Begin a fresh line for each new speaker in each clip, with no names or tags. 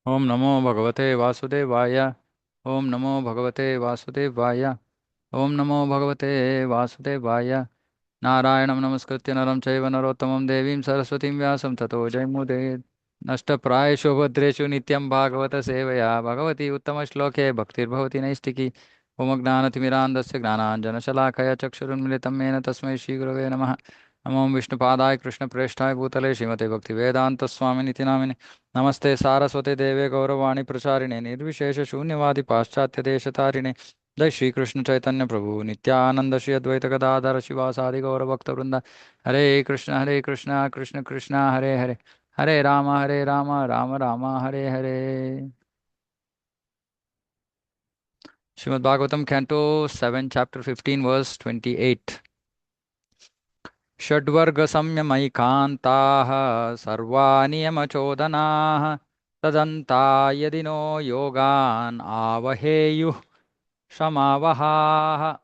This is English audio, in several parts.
ओम नमो भगवते वासुदेवाय। ओम नमो भगवते वासुदेवाय। ओम नमो भगवते वासुदेवाय। नारायणं नमस्कृत्य नरं चैव नरोत्तमं देवीं सरस्वतीं व्यासं ततो जयमुदीरये। नष्टप्रायेषु भद्रेषु नित्यं भागवत सेवया भगवती उत्तमश्लोके भक्तिर्भवति नैष्टिकी। ओमज्ञानतिमिरान्धस्य ज्ञानाञ्जनशलाकया चक्षुरुन्मिलितं येन तस्मै श्रीगुरवे नमः। नमो विष्णुपादाय कृष्णप्रेष्ठाय भूतले श्रीमते भक्तिवेदान्तस्वामिनिति नामिने। नमस्ते सारस्वते देवे गौरवाणी प्रचारिणे निर्विशेष शून्यवादी पाश्चात्य देशतारिणे। जय श्री कृष्ण चैतन्य प्रभु नित्यानंद श्री अद्वैत गदाधर शिवासादि गौर भक्त वृंद। Hare Krishna Krishna Krishna Hare Hare. Hare Rama Rama Rama Hare Hare. Shrimad Bhagavatam canto 7 chapter 15 verse 28। षड्वर्ग संयमैकान्ताः सर्वानियमचोदनाः तदन्ता यदि नो योगान् आवहेयुः क्षमावहाः।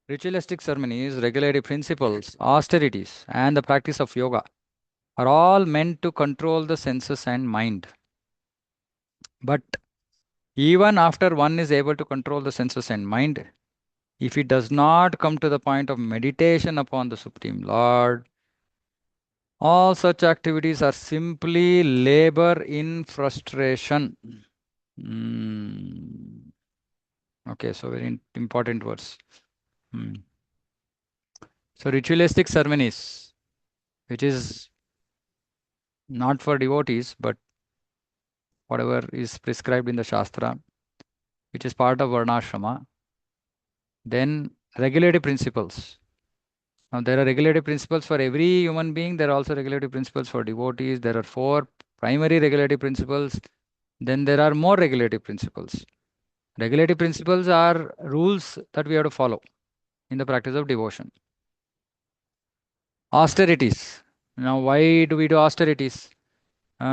Ritualistic ceremonies, regulatory principles, austerities, and the practice of yoga are all meant to control the senses and mind. But even after one is able to control the senses and mind, if he does not come to the point of meditation upon the Supreme Lord, all such activities are simply labor in frustration. Mm. Okay, so very important words. Mm. So, ritualistic ceremonies, which is not for devotees, but whatever is prescribed in the Shastra, which is part of Varnashrama. Then regulative principles. Now there are regulative principles for every human being. There are also regulative principles for devotees. There are four primary regulative principles. Then there are more regulative principles. Regulative principles are rules that we have to follow in the practice of devotion. Austerities. Now why do we do austerities?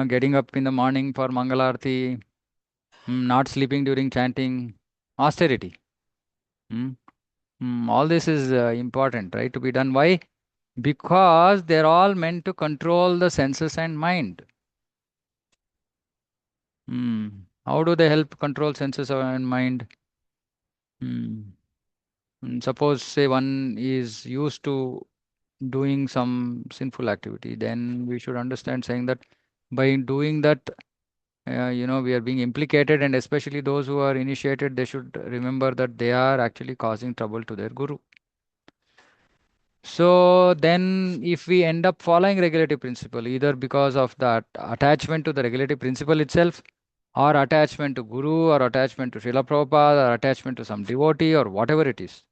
Getting up in the morning for Mangalarti, not sleeping during chanting, austerity. Mm. All this is important, right, to be done. Why? Because they're all meant to control the senses and mind. How do they help control senses and mind? Hmm. Suppose, say, one is used to doing some sinful activity, then we should understand saying that by doing that, we are being implicated, and especially those who are initiated, they should remember that they are actually causing trouble to their guru. So then if we end up following regulative principle, either because of that attachment to the regulative principle itself, or attachment to Guru, or attachment to Srila Prabhupada, or attachment to some devotee, or whatever it is,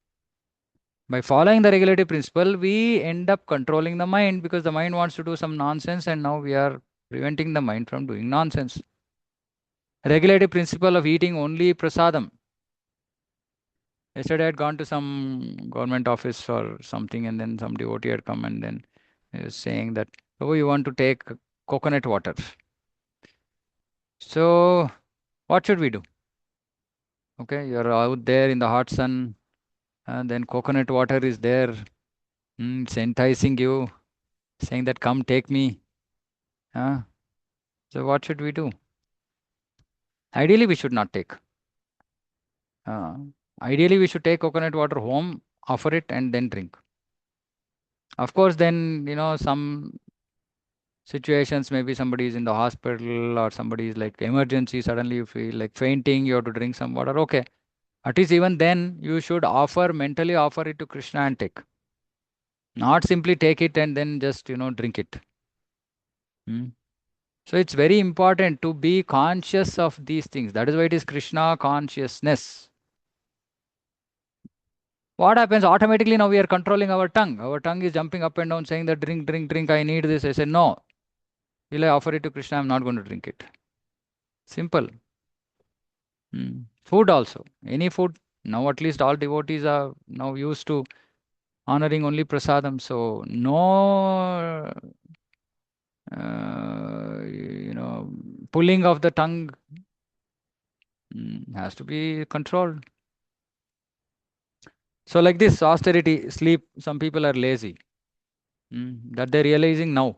by following the regulative principle, we end up controlling the mind because the mind wants to do some nonsense, and now we are preventing the mind from doing nonsense. Regulative principle of eating only prasadam. Yesterday I had gone to some government office or something, and then some devotee had come and then he was saying that, oh, you want to take coconut water. So, what should we do? Okay, you're out there in the hot sun, and then coconut water is there. It's enticing you, saying that, come take me. Uh, so, what should we do? Ideally, we should not take. Uh, Ideally, we should take coconut water home, offer it, and then drink. Of course, then, some situations, maybe somebody is in the hospital or somebody is like emergency, suddenly you feel like fainting, you have to drink some water. Okay. At least even then, you should mentally offer it to Krishna and take. Not simply take it and then just, drink it. Hmm. So it's very important to be conscious of these things. That is why it is Krishna consciousness. What happens automatically now we are controlling our tongue. Our tongue is jumping up and down saying that drink, drink, drink, I need this. I say, no. Will I offer it to Krishna? I'm not going to drink it. Simple. Food also. Any food. Now at least all devotees are now used to honoring only prasadam. So no, pulling of the tongue has to be controlled. So like this, austerity, sleep, some people are lazy. That they're realizing now,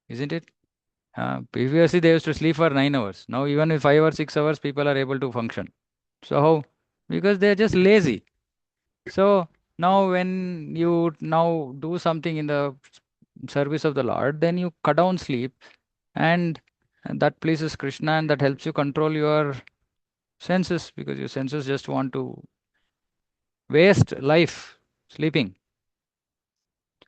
isn't it? Previously, they used to sleep for 9 hours. Now, even in 5 or 6 hours, people are able to function. So, how? Because they are just lazy. So, now when you now do something in the service of the Lord, then you cut down sleep, and that pleases Krishna, and that helps you control your senses, because your senses just want to waste life sleeping.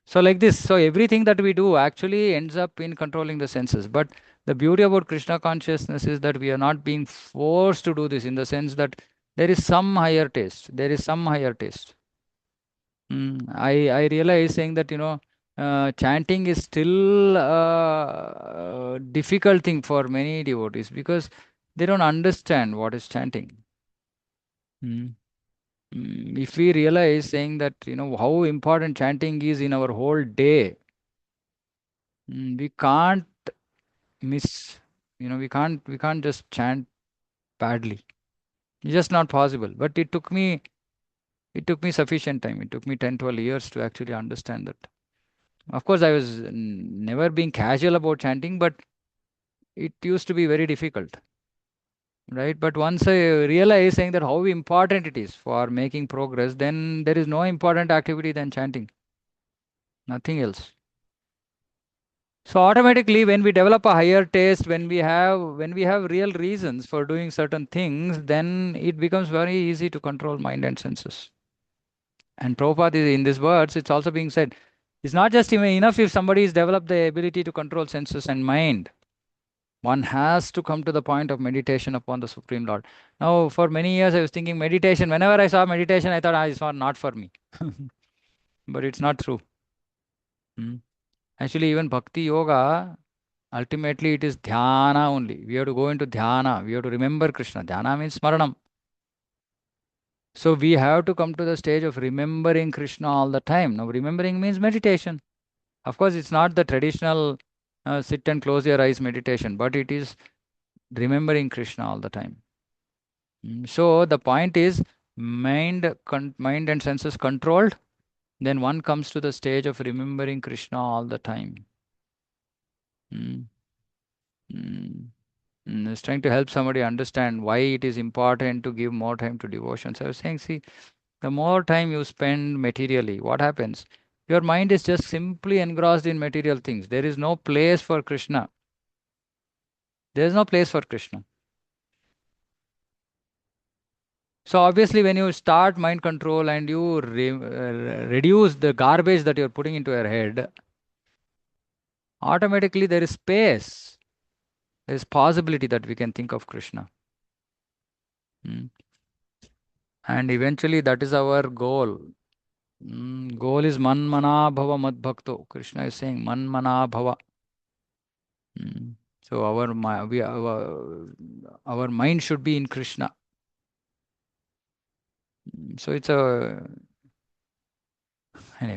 So, like this, so everything that we do actually ends up in controlling the senses. But the beauty about Krishna consciousness is that we are not being forced to do this, in the sense that there is some higher taste. There is some higher taste. I realize saying that, chanting is still a difficult thing for many devotees, because they don't understand what is chanting. Mm. If we realize saying that, how important chanting is in our whole day, we can't miss, we can't just chant badly. It's just not possible. But it took me sufficient time. It took me 10, 12 years to actually understand that. Of course, I was never being casual about chanting, but it used to be very difficult, right? But once I realized saying that how important it is for making progress, then there is no important activity than chanting, nothing else. So automatically, when we develop a higher taste, when we have real reasons for doing certain things, then it becomes very easy to control mind and senses. And Prabhupada is in these words, it's also being said, it's not just even enough if somebody has developed the ability to control senses and mind. One has to come to the point of meditation upon the Supreme Lord. Now, for many years, I was thinking meditation. Whenever I saw meditation, I thought, it's not for me. But it's not true. Hmm. Actually, even Bhakti Yoga, ultimately, it is dhyana only. We have to go into dhyana. We have to remember Krishna. Dhyana means smaranam. So we have to come to the stage of remembering Krishna all the time. Now, remembering means meditation. Of course, it's not the traditional sit and close your eyes meditation, but it is remembering Krishna all the time. So the point is mind and senses controlled. Then one comes to the stage of remembering Krishna all the time. Mm, mm, I was trying to help somebody understand why it is important to give more time to devotion. So I was saying, see, the more time you spend materially, what happens? Your mind is just simply engrossed in material things. There is no place for Krishna. There is no place for Krishna. So obviously, when you start mind control and you reduce the garbage that you're putting into your head, automatically there is space. There is possibility that we can think of Krishna. Mm. And eventually, that is our goal. Goal is man mana bhava mad bhakto. Krishna is saying man mana bhava. So our mind should be in Krishna. So it's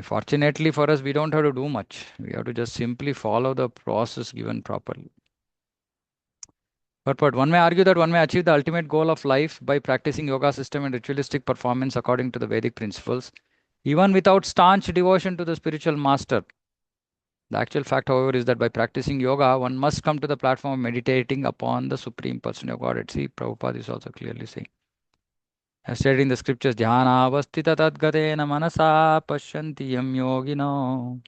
fortunately for us, we don't have to do much. We have to just simply follow the process given properly. But one may argue that one may achieve the ultimate goal of life by practicing yoga system and ritualistic performance according to the Vedic principles, even without staunch devotion to the spiritual master. The actual fact, however, is that by practicing yoga, one must come to the platform of meditating upon the Supreme Person of Godhead. See, Prabhupada is also clearly saying. As stated in the scriptures, Dhyana avastita tadgatena manasa pashyanti yam yogino.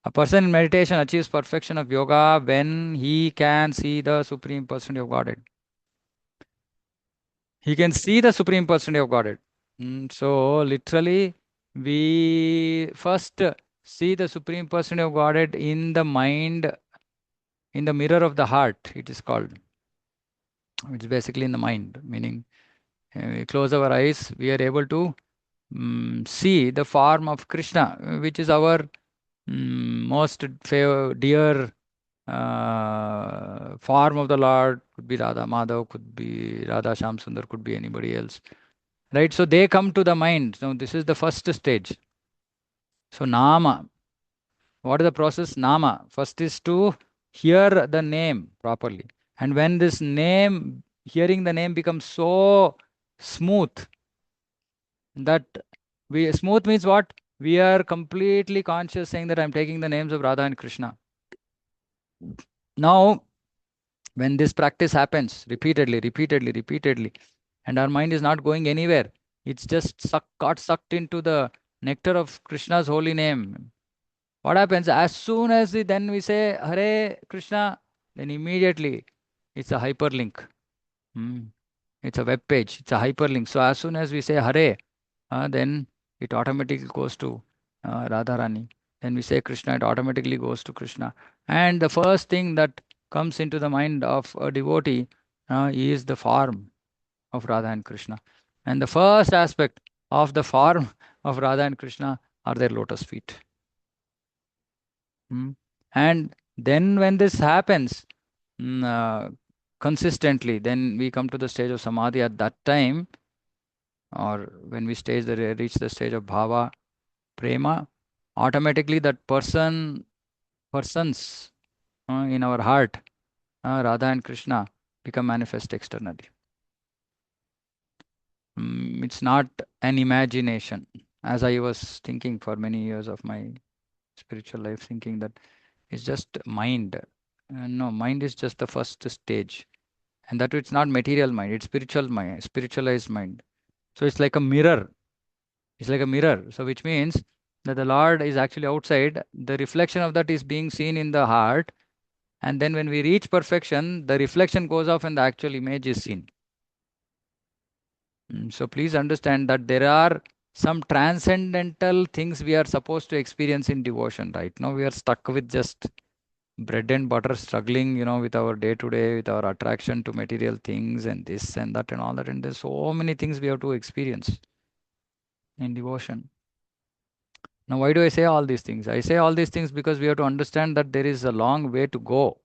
A person in meditation achieves perfection of yoga when he can see the Supreme Person of Godhead. He can see the Supreme Personality of Godhead. So, literally, we first see the Supreme Personality of Godhead in the mind, in the mirror of the heart, it is called. It's basically in the mind, meaning we close our eyes, we are able to see the form of Krishna, which is our most dear form of the Lord. Could be Radha Madhav, could be Radha Sham Sundar, could be anybody else. Right, so they come to the mind. Now, this is the first stage. So, Nama. What is the process? Nama. First is to hear the name properly. And when this name, hearing the name becomes so smooth that smooth means what? We are completely conscious saying that I'm taking the names of Radha and Krishna. Now, When this practice happens repeatedly, repeatedly, repeatedly, and our mind is not going anywhere, it's just got sucked into the nectar of Krishna's holy name. What happens as soon as then we say Hare Krishna, then immediately it's a hyperlink. Hmm. It's a web page. It's a hyperlink. So as soon as we say Hare, then it automatically goes to Radharani. Then we say Krishna, it automatically goes to Krishna. And the first thing that comes into the mind of a devotee is the form of Radha and Krishna. And the first aspect of the form of Radha and Krishna are their lotus feet. Mm. And then when this happens mm, uh, consistently, then we come to the stage of samadhi. At that time, or when we reach the stage of bhava, prema, automatically that persons in our heart, Radha and Krishna, become manifest externally. It's not an imagination, as I was thinking for many years of my spiritual life, thinking that it's just mind. No, mind is just the first stage, and that it's not material mind; it's spiritual mind, spiritualized mind. So it's like a mirror. It's like a mirror. So which means that the Lord is actually outside. The reflection of that is being seen in the heart, and then when we reach perfection, the reflection goes off and the actual image is seen. So please understand that there are some transcendental things we are supposed to experience in devotion. Right now, we are stuck with just bread and butter, struggling, with our day to day, with our attraction to material things and this and that and all that. And there's so many things we have to experience in devotion. Now, why do I say all these things? I say all these things because we have to understand that there is a long way to go.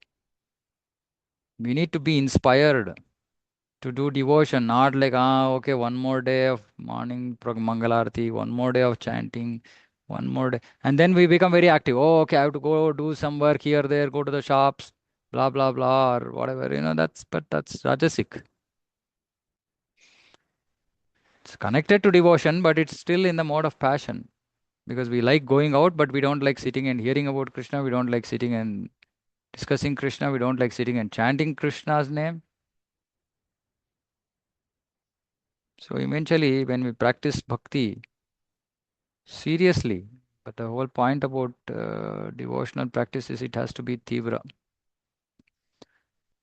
We need to be inspired to do devotion, not like, okay, one more day of morning Mangalarti, one more day of chanting, one more day. And then we become very active. Oh, okay, I have to go do some work here, there, go to the shops, blah, blah, blah, or whatever. That's Rajasic. It's connected to devotion, but it's still in the mode of passion because we like going out, but we don't like sitting and hearing about Krishna. We don't like sitting and discussing Krishna. We don't like sitting and chanting Krishna's name. So eventually, when we practice bhakti seriously, but the whole point about devotional practice is it has to be tivra.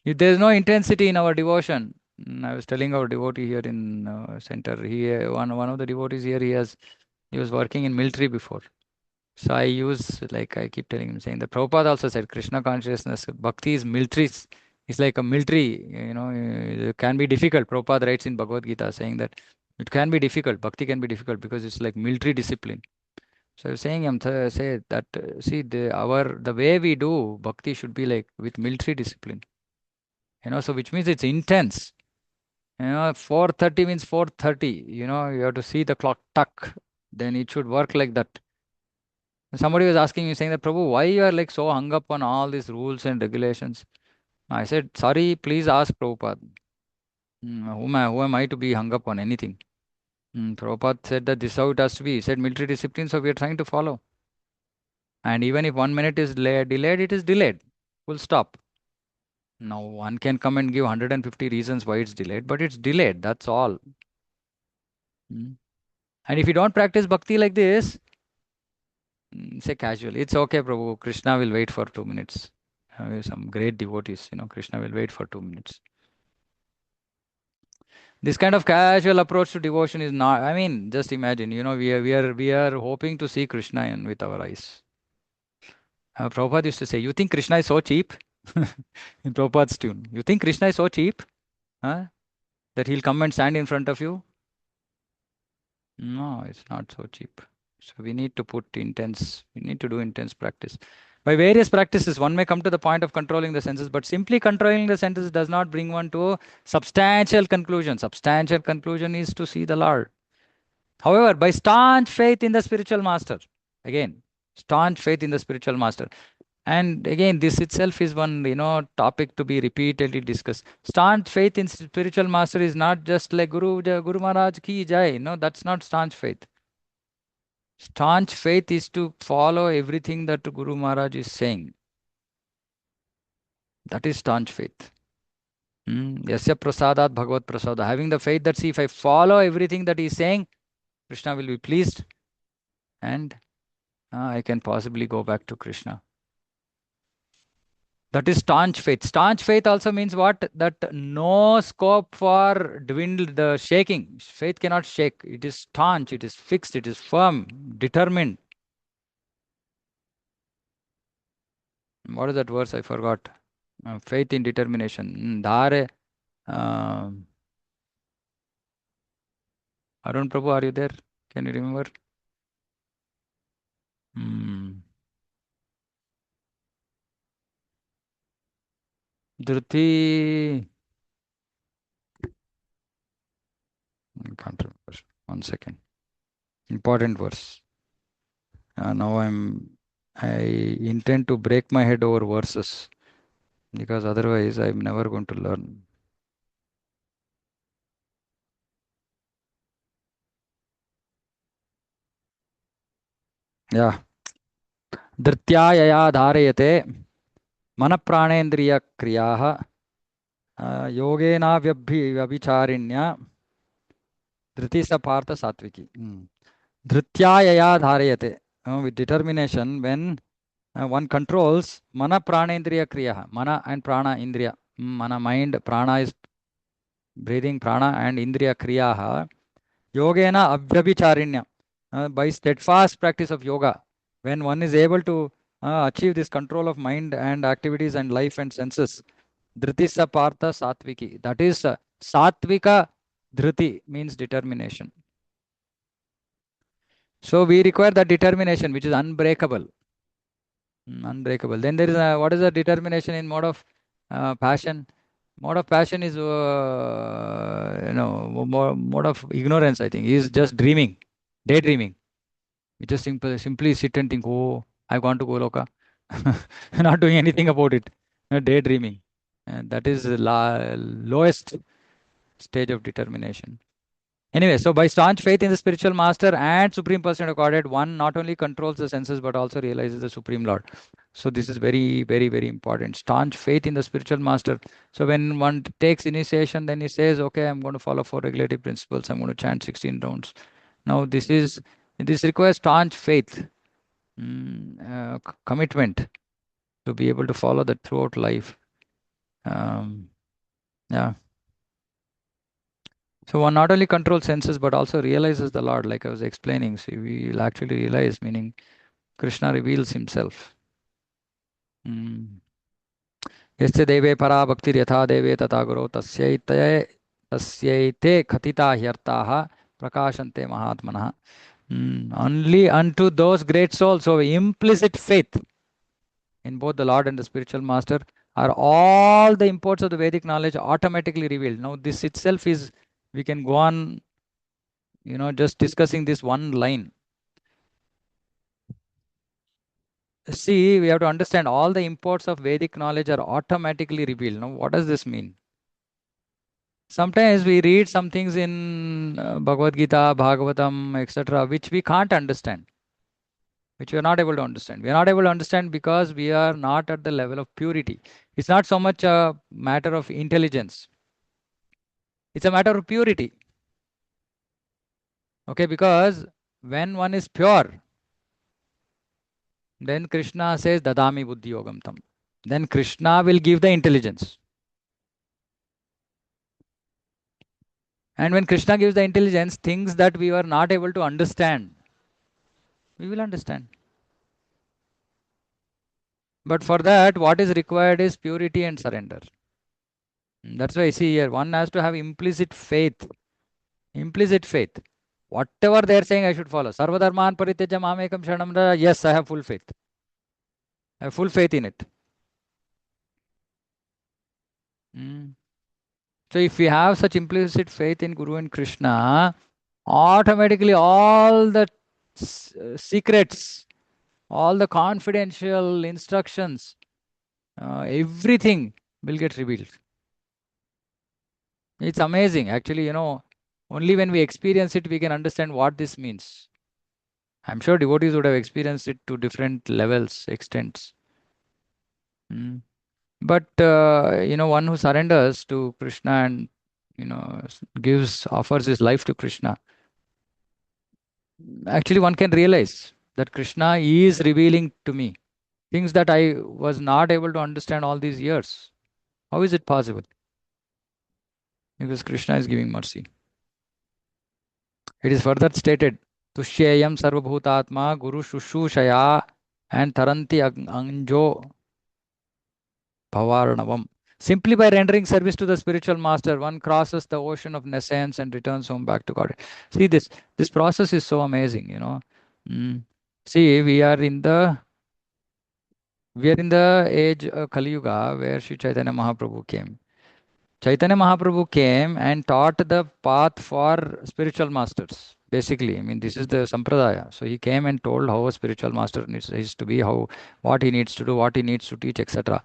If there is no intensity in our devotion, I was telling our devotee here in center, one of the devotees here, he was working in military before. So I keep telling him, saying that Prabhupada also said Krishna consciousness, bhakti is military, it's like a military, it can be difficult. Prabhupada writes in Bhagavad Gita saying that it can be difficult, bhakti can be difficult because it's like military discipline. So I was saying, say that see the way we do bhakti should be like with military discipline, so which means it's intense. 4:30 means 4:30. You have to see the clock tuck. Then it should work like that. Somebody was asking me, saying that, Prabhu, why you are like so hung up on all these rules and regulations? I said, sorry, please ask Prabhupada. Who am I to be hung up on anything? Prabhupada said that this is how it has to be. He said military discipline, so we are trying to follow. And even if 1 minute is delayed, it is delayed. Full stop. Now, one can come and give 150 reasons why it's delayed, but it's delayed. That's all. Mm. And if you don't practice bhakti like this, say casually, it's okay, Prabhu. Krishna will wait for 2 minutes. Some great devotees, Krishna will wait for 2 minutes. This kind of casual approach to devotion is not. I mean, just imagine. We are hoping to see Krishna with our eyes. Prabhupada used to say, "You think Krishna is so cheap?" In Prabhupada's tune, "You think Krishna is so cheap, huh? That he'll come and stand in front of you?" No, it's not so cheap. So we need to do intense practice. By various practices, one may come to the point of controlling the senses, but simply controlling the senses does not bring one to a substantial conclusion. Substantial conclusion is to see the Lord. However, by staunch faith in the spiritual master, again, staunch faith in the spiritual master. And again, this itself is one, topic to be repeatedly discussed. Staunch faith in spiritual master is not just like Guru Maharaj ki jai. No, that's not staunch faith. Staunch faith is to follow everything that Guru Maharaj is saying. That is staunch faith. Yasya prasadat bhagavad prasada. Having the faith that, see, if I follow everything that he's saying, Krishna will be pleased, and I can possibly go back to Krishna. That is staunch faith. Staunch faith also means what? That no scope for dwindle, the shaking. Faith cannot shake. It is staunch, it is fixed, it is firm, determined. What is that verse? I forgot. Faith in determination. Dhare. Arun Prabhu, are you there? Can you remember? Dhruti. I can't remember. 1 second. Important verse. Now I intend to break my head over verses, because otherwise I'm never going to learn. Yeah. धृत्यायया धारयते मनप्राणेन्द्रियक्रियाः योगेनाव्यभिचारिण्या धृति स पार्थ सात्विकी. Dhrityayaya dharayate. With determination, when one controls mana pranendriya kriya. Mana and prana indriya. Mana mind, prana is breathing, prana and indriya kriya. Yogena avyabhicharinya. By steadfast practice of yoga, when one is able to achieve this control of mind and activities and life and senses, dhriti partha satviki. That is satvika dhriti, means determination. So we require that determination which is unbreakable. Unbreakable. Then there is what is the determination in mode of passion? Mode of passion is mode of ignorance. I think is just dreaming, daydreaming. You just simply sit and think, oh, I want to go loka, not doing anything about it. Daydreaming, and that is the lowest stage of determination. Anyway, so by staunch faith in the spiritual master and Supreme Personality of Godhead, one not only controls the senses but also realizes the Supreme Lord. So this is very, very, very important. Staunch faith in the spiritual master. So when one takes initiation, then he says, okay, I'm going to follow 4 regulative principles. I'm going to chant 16 rounds. Now this requires staunch faith, commitment to be able to follow that throughout life. Yeah. So one not only controls senses but also realizes the Lord, like I was explaining. So we will actually realize, meaning Krishna reveals himself. Yasya deve para bhaktir yatha deve tata guru tasyaite khatita hyartaha prakashante mahatmanah. Only unto those great souls. So implicit faith in both the Lord and the spiritual master are all the imports of the Vedic knowledge automatically revealed. Now this itself is, we can go on, just discussing this one line. See, we have to understand all the imports of Vedic knowledge are automatically revealed. Now, what does this mean? Sometimes we read some things in Bhagavad Gita, Bhagavatam, etc., which we can't understand, which we are not able to understand. We are not able to understand because we are not at the level of purity. It's not so much a matter of intelligence. It's a matter of purity. Okay, because when one is pure, then Krishna says, Dadami Buddhi Yogam Tam. Then Krishna will give the intelligence. And when Krishna gives the intelligence, things that we were not able to understand, we will understand. But for that, what is required is purity and surrender. That's why I see here, one has to have implicit faith. Implicit faith. Whatever they are saying, I should follow. Sarvadharman parityaja mamekam sharanam. Yes, I have full faith. I have full faith in it. So if we have such implicit faith in Guru and Krishna, automatically all the secrets, all the confidential instructions, everything will get revealed. It's amazing. Actually, only when we experience it, we can understand what this means. I'm sure devotees would have experienced it to different levels, extents. But one who surrenders to Krishna and gives offers his life to Krishna, actually one can realize that Krishna is revealing to me things that I was not able to understand all these years. How is it possible? Because Krishna is giving mercy. It is further stated, Tushyayam Sarvabhutatma Guru Shushushaya and Taranti Anjo Bhavarnavam. Simply by rendering service to the spiritual master, one crosses the ocean of nescience and returns home back to God. See, this process is so amazing, you know. Mm. See, we are in the age of Kali Yuga where Sri Chaitanya Mahaprabhu came. Chaitanya Mahaprabhu came and taught the path for spiritual masters. Basically, I mean, this is the sampradaya. So he came and told how a spiritual master needs is to be, how what he needs to do, what he needs to teach, etc.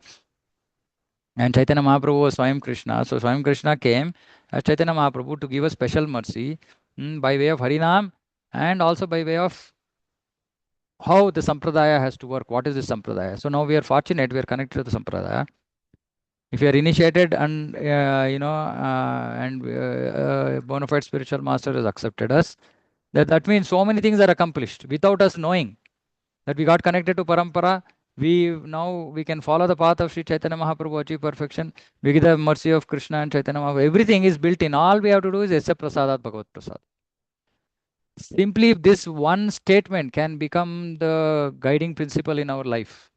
And Chaitanya Mahaprabhu was Swayam Krishna. So Swayam Krishna came as Chaitanya Mahaprabhu to give us special mercy by way of Harinam and also by way of how the sampradaya has to work. What is the sampradaya? So now we are fortunate, we are connected to the sampradaya. If you are initiated and bona fide spiritual master has accepted us, that means so many things are accomplished without us knowing that we got connected to parampara. We can follow the path of Sri Chaitanya Mahaprabhu, achieve perfection. We get the mercy of Krishna and Chaitanya Mahaprabhu. Everything is built in. All we have to do is accept prasadat bhagavad prasad. Simply this one statement can become the guiding principle in our life.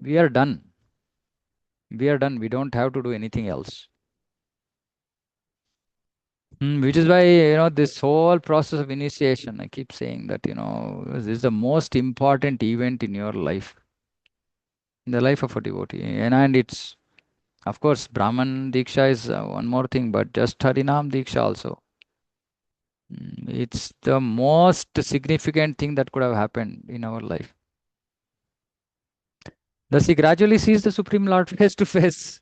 We are done. We are done. We don't have to do anything else. Which is why, this whole process of initiation, I keep saying that, this is the most important event in your life, in the life of a devotee. And it's, of course, Brahman Diksha is one more thing, but just Harinam Diksha also. It's the most significant thing that could have happened in our life. Thus, he gradually sees the Supreme Lord face to face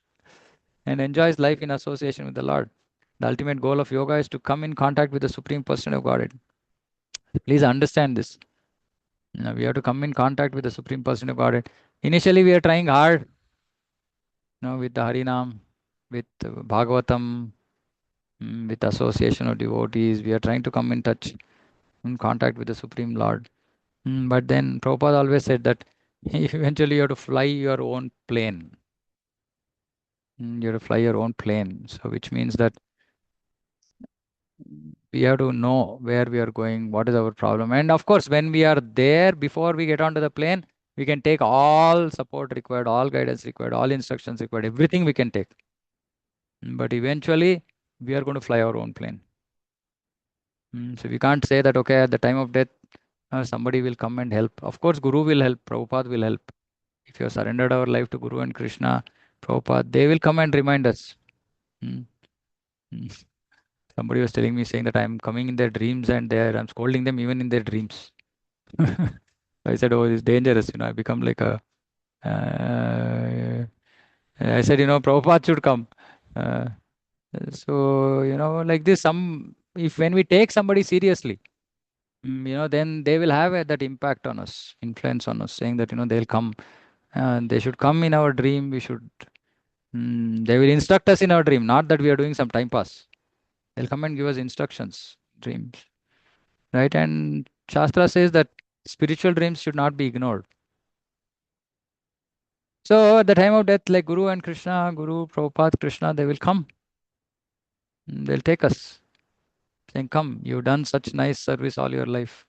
and enjoys life in association with the Lord. The ultimate goal of yoga is to come in contact with the Supreme Person of Godhead. Please understand this. We have to come in contact with the Supreme Person of Godhead. Initially, we are trying hard, with the Harinam, with Bhagavatam, with association of devotees. We are trying to come in touch, in contact with the Supreme Lord. But then Prabhupada always said that eventually you have to fly your own plane. You have to fly your own plane. So, which means that we have to know where we are going, what is our problem. And of course, when we are there, before we get onto the plane, we can take all support required, all guidance required, all instructions required, everything we can take. But eventually, we are going to fly our own plane. So we can't say that, okay, at the time of death, somebody will come and help. Of course, Guru will help, Prabhupada will help. If you have surrendered our life to Guru and Krishna, Prabhupada, they will come and remind us. Mm, mm. Somebody was telling me, saying that I'm coming in their dreams and I'm scolding them even in their dreams. I said, oh, it's dangerous. I become like a. I said, Prabhupada should come. Uh, so, like this, if when we take somebody seriously, then they will have that impact on us, influence on us, saying that, they'll come. They should come in our dream. They will instruct us in our dream, not that we are doing some time pass. They'll come and give us instructions, dreams, right? And Shastra says that spiritual dreams should not be ignored. So at the time of death, like Guru and Krishna, Guru, Prabhupada, Krishna, they will come. They'll take us, saying, come, you've done such nice service all your life.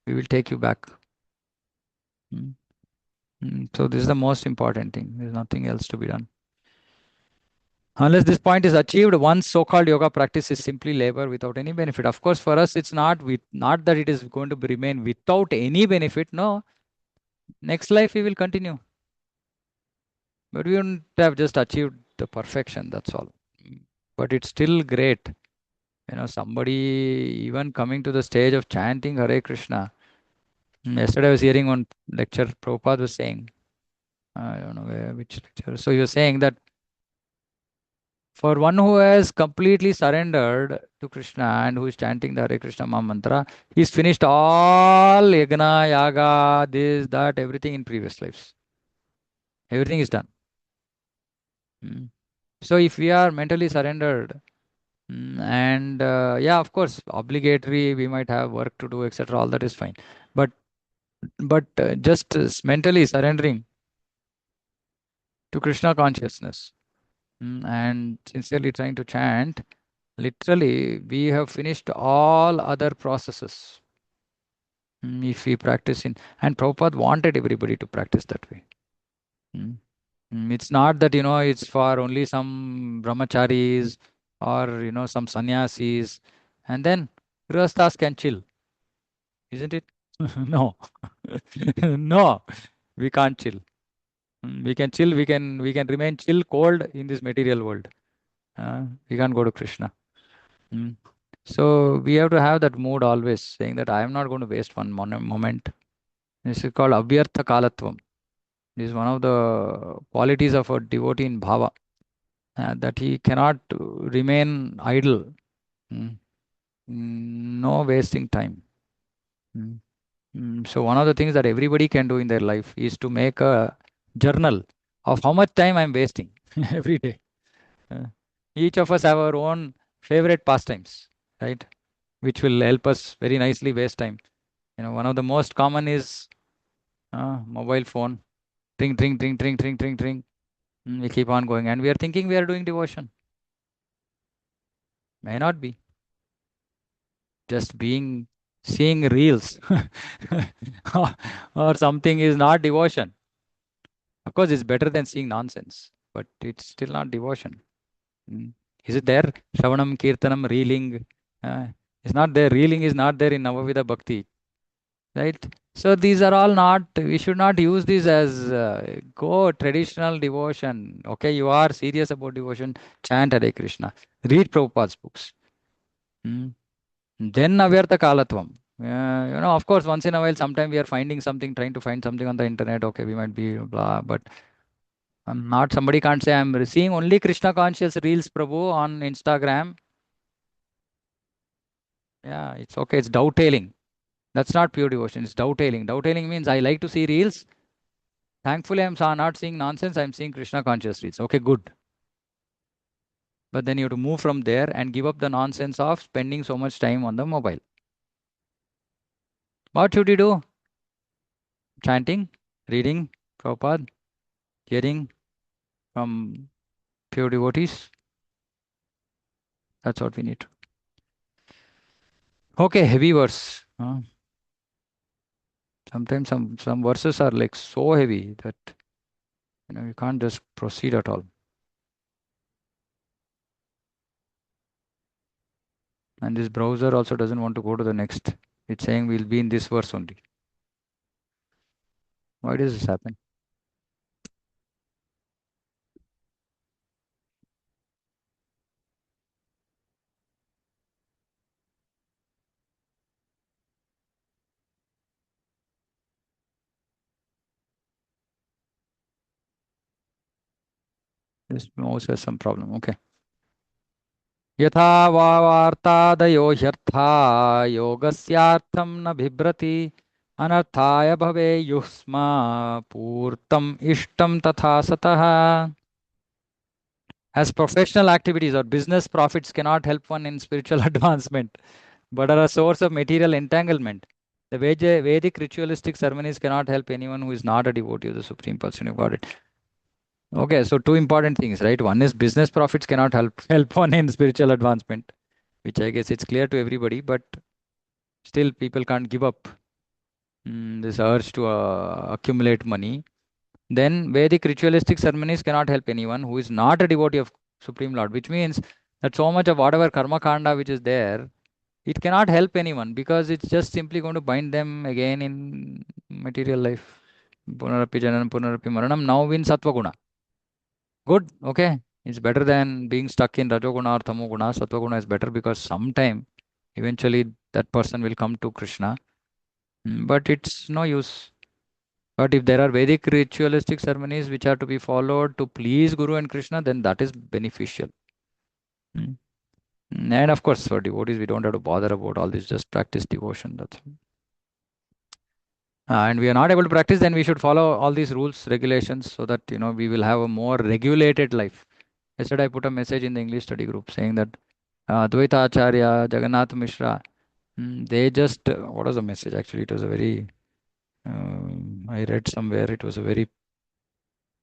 We will take you back. Mm. So this is the most important thing. There's nothing else to be done. Unless this point is achieved, one's so-called yoga practice is simply labor without any benefit. Of course, for us, it's not that it is going to remain without any benefit. No, next life we will continue. But we wouldn't have just achieved the perfection, that's all. But it's still great. Somebody even coming to the stage of chanting Hare Krishna. Yesterday I was hearing one lecture, Prabhupada was saying, I don't know which lecture. So he was saying that for one who has completely surrendered to Krishna and who is chanting the Hare Krishna Maha Mantra, he's finished all yagna, yaga, this, that, everything in previous lives. Everything is done. So if we are mentally surrendered, and yeah, of course, obligatory, we might have work to do, etc. All that is fine. But just mentally surrendering to Krishna consciousness, and sincerely trying to chant, literally, we have finished all other processes. If we practice in, and Prabhupada wanted everybody to practice that way. Mm. It's not that, it's for only some brahmacharis or, some sannyasis. And then grihasthas can chill, isn't it? No. No, we can't chill. We can chill, we can remain chill cold in this material world. We can't go to Krishna. Mm. So we have to have that mood always, saying that I am not going to waste one moment. This is called avyartha kalatvam. This is one of the qualities of a devotee in bhava, that he cannot remain idle. Mm. No wasting time. Mm. So one of the things that everybody can do in their life is to make a journal of how much time I'm wasting every day. Uh, each of us have our own favorite pastimes, right? Which will help us very nicely waste time. One of the most common is mobile phone. Ring, ring, ring, ring, ring, ring, ring. We keep on going, and we are thinking we are doing devotion. May not be. Just seeing reels or something is not devotion. Of course, it's better than seeing nonsense, but it's still not devotion. Mm. Is it there? Shravanam, Kirtanam, reeling. Uh, it's not there. Reeling is not there in Navavida Bhakti, right? So these are all not, we should not use this as go traditional devotion. Okay, you are serious about devotion, chant Hare Krishna. Read Prabhupada's books. Mm. Then avyartha kalatvam. Of course, once in a while, sometime we are finding something, trying to find something on the internet. Okay, we might be blah, but I'm not, somebody can't say I'm seeing only Krishna conscious reels, Prabhu, on Instagram. Yeah, it's okay. It's dovetailing. That's not pure devotion. It's dovetailing. Dovetailing means I like to see reels. Thankfully, not seeing nonsense. I'm seeing Krishna conscious reels. Okay, good. But then you have to move from there and give up the nonsense of spending so much time on the mobile. What should you do? Chanting, reading, Prabhupada, hearing from pure devotees. That's what we need. Okay, heavy verse. Sometimes some verses are like so heavy that you can't just proceed at all. And this browser also doesn't want to go to the next. It's saying we'll be in this verse only. Why does this happen? This mouse has some problem. Okay. यथा वार्तादयो ह्यर्था योगस्यार्थं न बिभ्रति अनर्थाय भवेयुः स्म पूर्तम् इष्टं तथा सतः. As professional activities or business profits cannot help one in spiritual advancement, but are a source of material entanglement, the Vedic ritualistic ceremonies cannot help anyone who is not a devotee of the Supreme Person of Godhead. Okay, so two important things, right? One is business profits cannot help one in spiritual advancement, which I guess it's clear to everybody, but still people can't give up this urge to accumulate money. Then Vedic ritualistic ceremonies cannot help anyone who is not a devotee of Supreme Lord, which means that so much of whatever karma kanda which is there, it cannot help anyone because it's just simply going to bind them again in material life. Punarapi jananam, punarapi maranam, now in sattva guna. Good, okay. It's better than being stuck in rajoguna or tamoguna. Sattva guna is better because sometime eventually that person will come to Krishna. But it's no use. But if there are Vedic ritualistic ceremonies which are to be followed to please Guru and Krishna, then that is beneficial. Mm. And of course, for devotees, we don't have to bother about all this, just practice devotion. That's and we are not able to practice, then we should follow all these rules, regulations, so that we will have a more regulated life. Yesterday I put a message in the English study group saying that Advaita Acharya, Jagannath Mishra, they just, what was the message actually? It was a very, I read somewhere, it was a very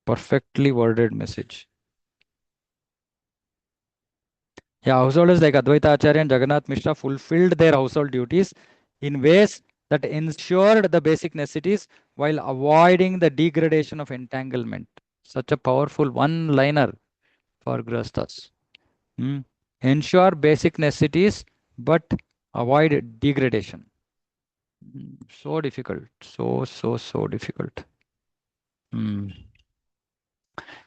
perfectly worded message. Yeah, householders like Advaita Acharya and Jagannath Mishra fulfilled their household duties in ways that ensured the basic necessities while avoiding the degradation of entanglement. Such a powerful one-liner for Grastas. Hmm. Ensure basic necessities but avoid degradation. So difficult. So difficult. Hmm.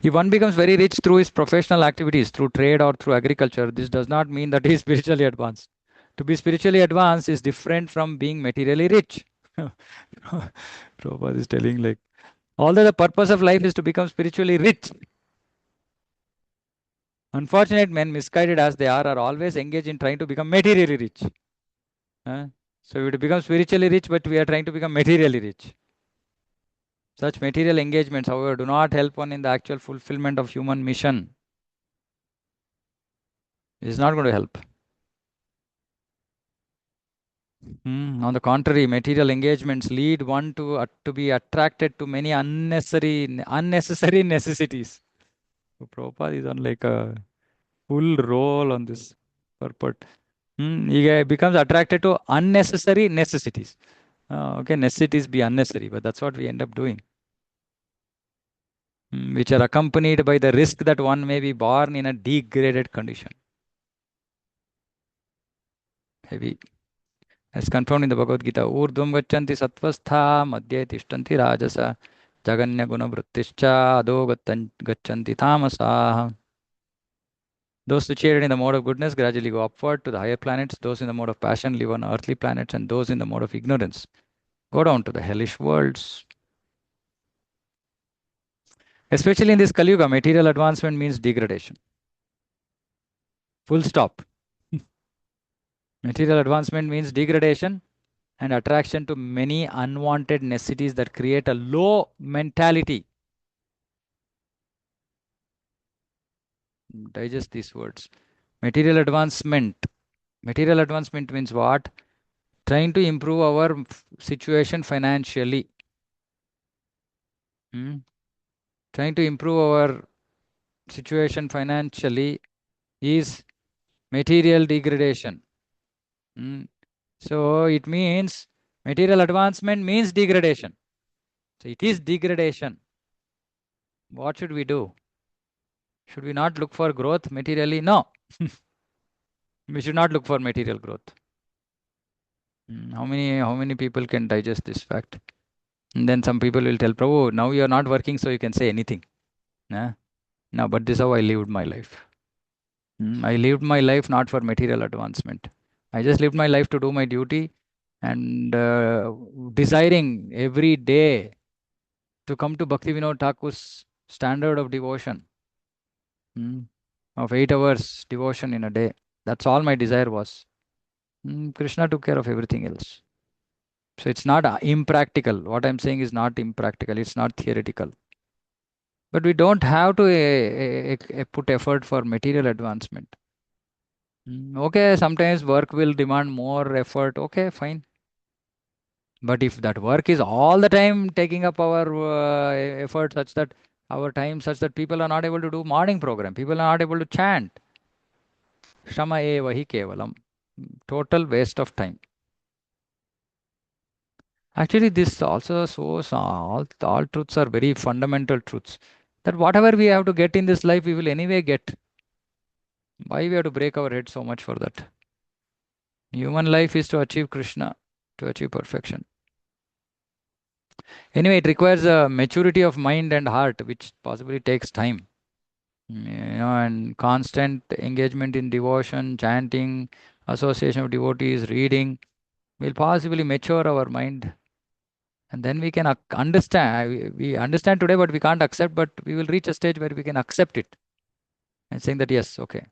If one becomes very rich through his professional activities, through trade or through agriculture, this does not mean that he is spiritually advanced. To be spiritually advanced is different from being materially rich. Prabhupada is telling, like, although the purpose of life is to become spiritually rich, unfortunate men, misguided as they are always engaged in trying to become materially rich. So we have to become spiritually rich, but we are trying to become materially rich. Such material engagements, however, do not help one in the actual fulfillment of human mission. It is not going to help. On the contrary, material engagements lead one to be attracted to many unnecessary necessities. So Prabhupada is on like a full roll on this purport. He becomes attracted to unnecessary necessities. Okay, necessities be unnecessary, but that's what we end up doing. Which are accompanied by the risk that one may be born in a degraded condition. Heavy. As confirmed in the Bhagavad Gita, Urdhvam gachanti sattvastha, madhye tishtanti rajasa, jaganya guna vrittischa, adho gachanti tamasa. Those situated in the mode of goodness gradually go upward to the higher planets. Those in the mode of passion live on earthly planets, and those in the mode of ignorance go down to the hellish worlds. Especially in this Kali Yuga, material advancement means degradation. Full stop. Material advancement means degradation and attraction to many unwanted necessities that create a low mentality. Digest these words. Material advancement. Material advancement means what? Trying to improve our situation financially. Hmm? Trying to improve our situation financially is material degradation. So it means material advancement means degradation. So it is degradation. What should we do? Should we not look for growth materially? No. We should not look for material growth. How many people can digest this fact? And then some people will tell, Prabhu, now you are not working, so you can say anything. Nah? No, but this is how I lived my life. I lived my life not for material advancement. I just lived my life to do my duty and desiring every day to come to Bhakti Vinod Thakur's standard of devotion, of 8 hours devotion in a day. That's all my desire was. Krishna took care of everything else. So it's not impractical. What I'm saying is not impractical. It's not theoretical. But we don't have to put effort for material advancement. Okay, sometimes work will demand more effort. Okay, fine. But if that work is all the time taking up our effort such that our time such that people are not able to do morning program, people are not able to chant, Shama eva hi kevalam. Total waste of time. Actually, this also shows all truths are very fundamental truths. That whatever we have to get in this life, we will anyway get. Why we have to break our head so much for that? Human life is to achieve Krishna, to achieve perfection. Anyway, it requires a maturity of mind and heart, which possibly takes time. And constant engagement in devotion, chanting, association of devotees, reading will possibly mature our mind. And then we can understand. We understand today, but we can't accept, but we will reach a stage where we can accept it. And saying that, yes, okay,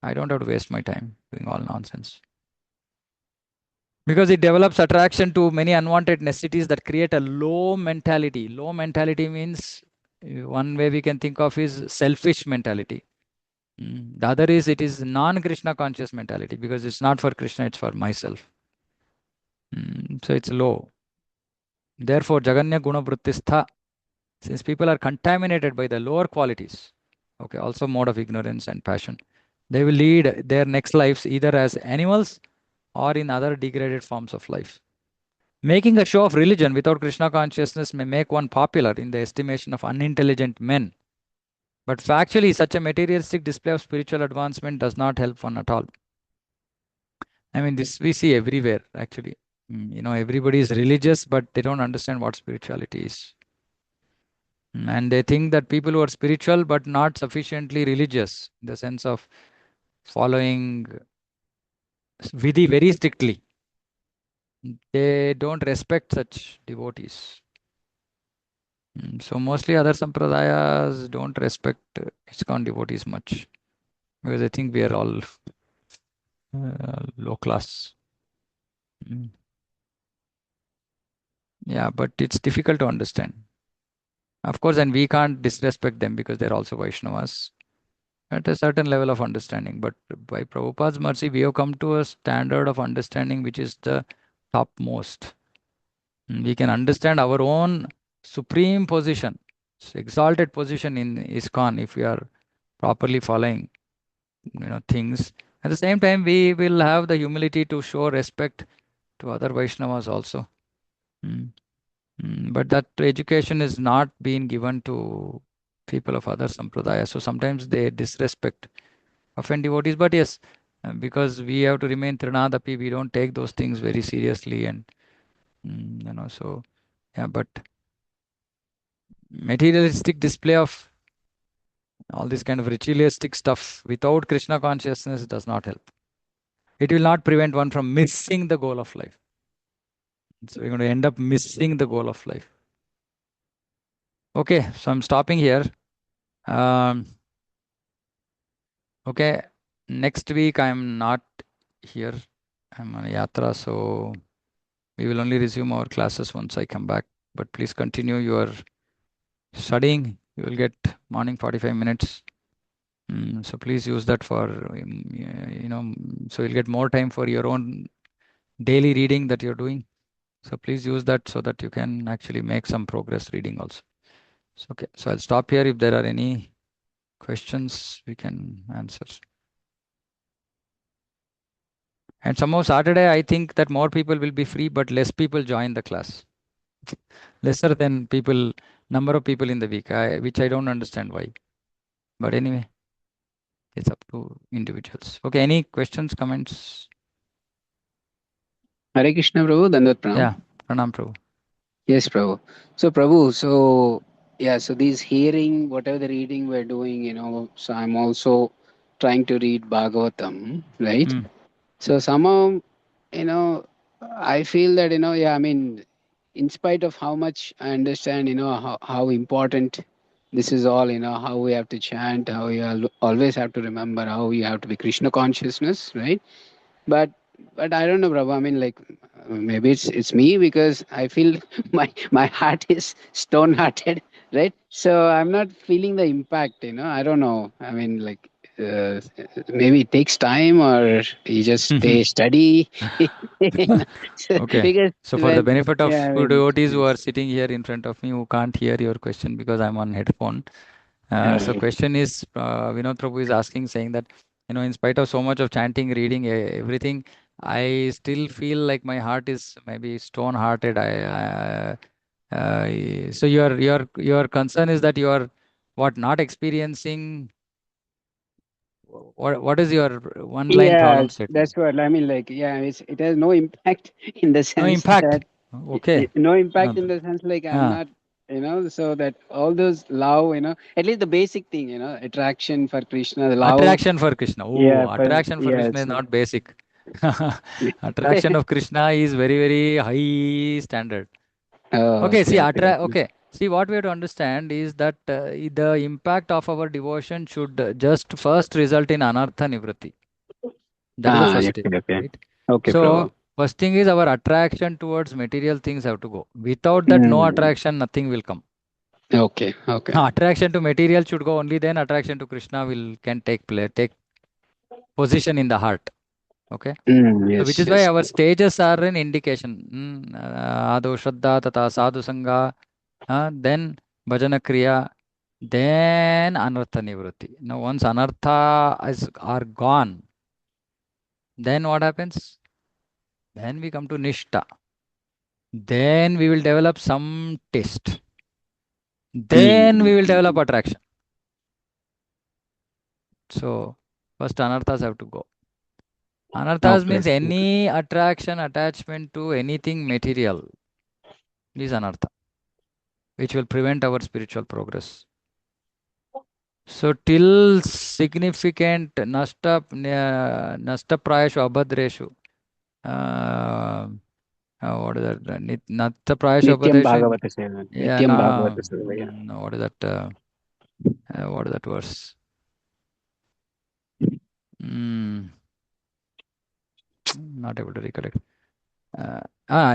I don't have to waste my time doing all nonsense. Because it develops attraction to many unwanted necessities that create a low mentality. Low mentality means one way we can think of is selfish mentality. The other is it is non-Krishna conscious mentality because it's not for Krishna, it's for myself. So it's low. Therefore, Jaganya Guna Vrittistha, since people are contaminated by the lower qualities, okay, also mode of ignorance and passion, they will lead their next lives either as animals or in other degraded forms of life. Making a show of religion without Krishna consciousness may make one popular in the estimation of unintelligent men. But factually, such a materialistic display of spiritual advancement does not help one at all. I mean, this we see everywhere, actually. Everybody is religious, but they don't understand what spirituality is. And they think that people who are spiritual but not sufficiently religious, in the sense of following Vidhi very strictly, they don't respect such devotees. So mostly other sampradayas don't respect ISKCON devotees much because they think we are all low class. Mm. Yeah, but it's difficult to understand. Of course, and we can't disrespect them because they're also Vaishnavas at a certain level of understanding. But by Prabhupada's mercy, we have come to a standard of understanding which is the topmost. We can understand our own supreme position, exalted position in ISKCON if we are properly following, things. At the same time, we will have the humility to show respect to other Vaishnavas also. Mm. But that education is not being given to people of other sampradayas. So sometimes they disrespect, offend devotees. But yes, because we have to remain Trinadapi, we don't take those things very seriously. And, so, yeah, but materialistic display of all this kind of ritualistic stuff without Krishna consciousness does not help. It will not prevent one from missing the goal of life. So we're going to end up missing the goal of life. Okay, so I'm stopping here. Um, okay, next week I'm not here. I'm on a yatra, so we will only resume our classes once I come back. But please continue your studying. You will get morning 45 minutes. So please use that for, so you'll get more time for your own daily reading that you're doing. So please use that so that you can actually make some progress reading also. So, okay, so I'll stop here. If there are any questions, we can answer. And somehow Saturday, I think that more people will be free, but less people join the class. Lesser than people, number of people in the week, which I don't understand why. But anyway, it's up to individuals. Okay, any questions, comments?
Hare Krishna, Prabhu. Dandat Pranam.
Yeah, Pranam Prabhu.
Yes, Prabhu. So, Prabhu, yeah, so these hearing, whatever the reading we're doing, so I'm also trying to read Bhagavatam, right?
Mm.
So somehow, you know, I feel that, yeah, I mean, in spite of how much I understand, how important this is all, how we have to chant, how we always have to remember, how we have to be Krishna consciousness, right? but but I don't know, Prabhu. I mean, like, maybe it's me because I feel my heart is stone hearted, right? So I'm not feeling the impact. I don't know. I mean, like, uh, maybe it takes time, or you just stay steady.
Okay.
Because
So for the
when,
benefit
yeah,
of
I mean,
devotees who are sitting here in front of me who can't hear your question because I'm on headphone. So
uh,
question is, Vinod Prabhu is asking, saying that, in spite of so much of chanting, reading, everything, I still feel like my heart is maybe stone-hearted. So your concern is that you are what not experiencing. What is your one-line
yeah,
problem statement?
that's what I mean. Like, yeah, it has no impact in the
No
sense
impact.
that
Okay.
no
No.
impact in the sense, like, I'm
Ah,
not, so that all those love, at least the basic thing, attraction for Krishna, the love.
attraction for Krishna.
Yeah,
Oh, attraction for
yeah,
Krishna is not basic. Attraction of Krishna is very, very high standard.
oh,
Okay, see,
okay, okay.
okay. See, what we have to understand is that the impact of our devotion should just first result in anartha nivritti. That is the first
Okay,
step,
okay,
right?
okay,
So,
Prabhu.
first thing is our attraction towards material things have to go. Without that, no
Mm.
attraction, nothing will come.
Okay. Okay.
Now, attraction to material should go only then attraction to Krishna will can take position in the heart. Okay. So which
Yes.
is why
Yes.
our stages are an indication. Ado Shraddha Tata Sadhu Sangha, then Bhajana Kriya, then Anartha Nivrutti. Now once are gone, then what happens? Then we come to Nishta. Then we will develop some taste. Then we will develop
Mm.
attraction. So first Anarthas have to go. Anarthas
Okay.
means any attraction, attachment to anything material is Anartha, which will prevent our spiritual progress. So till significant nasta prayashu abhadreshu. Uh, what is that? Natta prayashu
Nityam
abhadreshu.
Bhagavata Seva.
Yeah,
Nityam
no.
Bhagavata Seva. Yeah.
What is that? What is that verse? Mm, not able to recollect.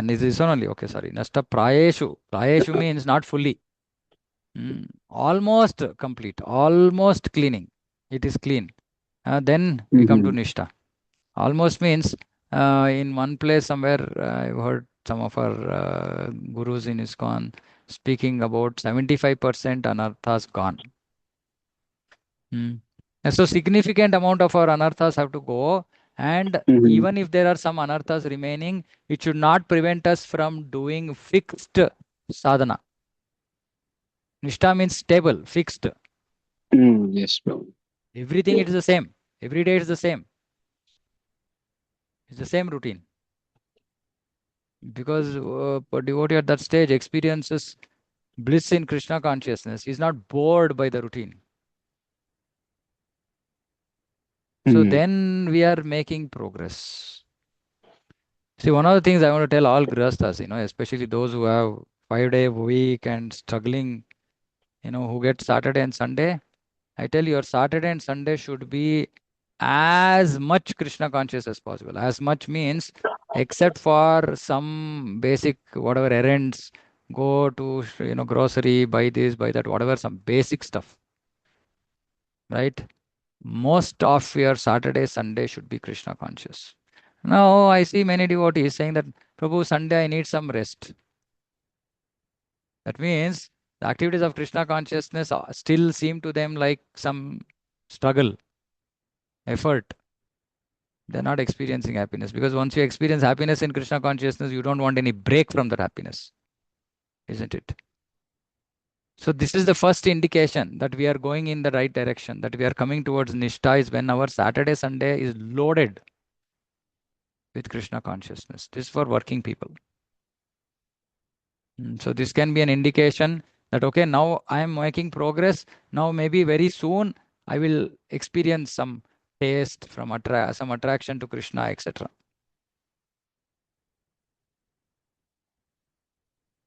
This one only. Okay, sorry. Nasta prayeshu. Prayeshu means not fully. Almost complete. Almost cleaning. It is clean. Then we come to
Mm-hmm.
Nishta. Almost means in one place somewhere I've heard some of our gurus in ISKCON speaking about 75% anarthas gone. Mm. And so significant amount of our anarthas have to go, and
Mm-hmm.
even if there are some anarthas remaining, it should not prevent us from doing fixed sadhana. Nishta means stable, fixed.
Yes, bro.
Everything it is the same. Every day is the same. It's the same routine. Because a devotee at that stage experiences bliss in Krishna consciousness. He's not bored by the routine. So
Mm-hmm.
then we are making progress. See, one of the things I want to tell all grihasthas, especially those who have 5 day week and struggling, who get Saturday and Sunday, I tell you, your Saturday and Sunday should be as much Krishna conscious as possible. As much means, except for some basic, whatever errands, go to, grocery, buy this, buy that, whatever, some basic stuff, right? Most of your Saturday, Sunday should be Krishna conscious. Now, I see many devotees saying that, Prabhu, Sunday I need some rest. That means the activities of Krishna consciousness still seem to them like some struggle, effort. They're not experiencing happiness because once you experience happiness in Krishna consciousness, you don't want any break from that happiness, isn't it? So, this is the first indication that we are going in the right direction, that we are coming towards Nishta is when our Saturday, Sunday is loaded with Krishna consciousness. This is for working people. So this can be an indication that okay, now I am making progress. Now maybe very soon I will experience some taste from some attraction to Krishna, etc.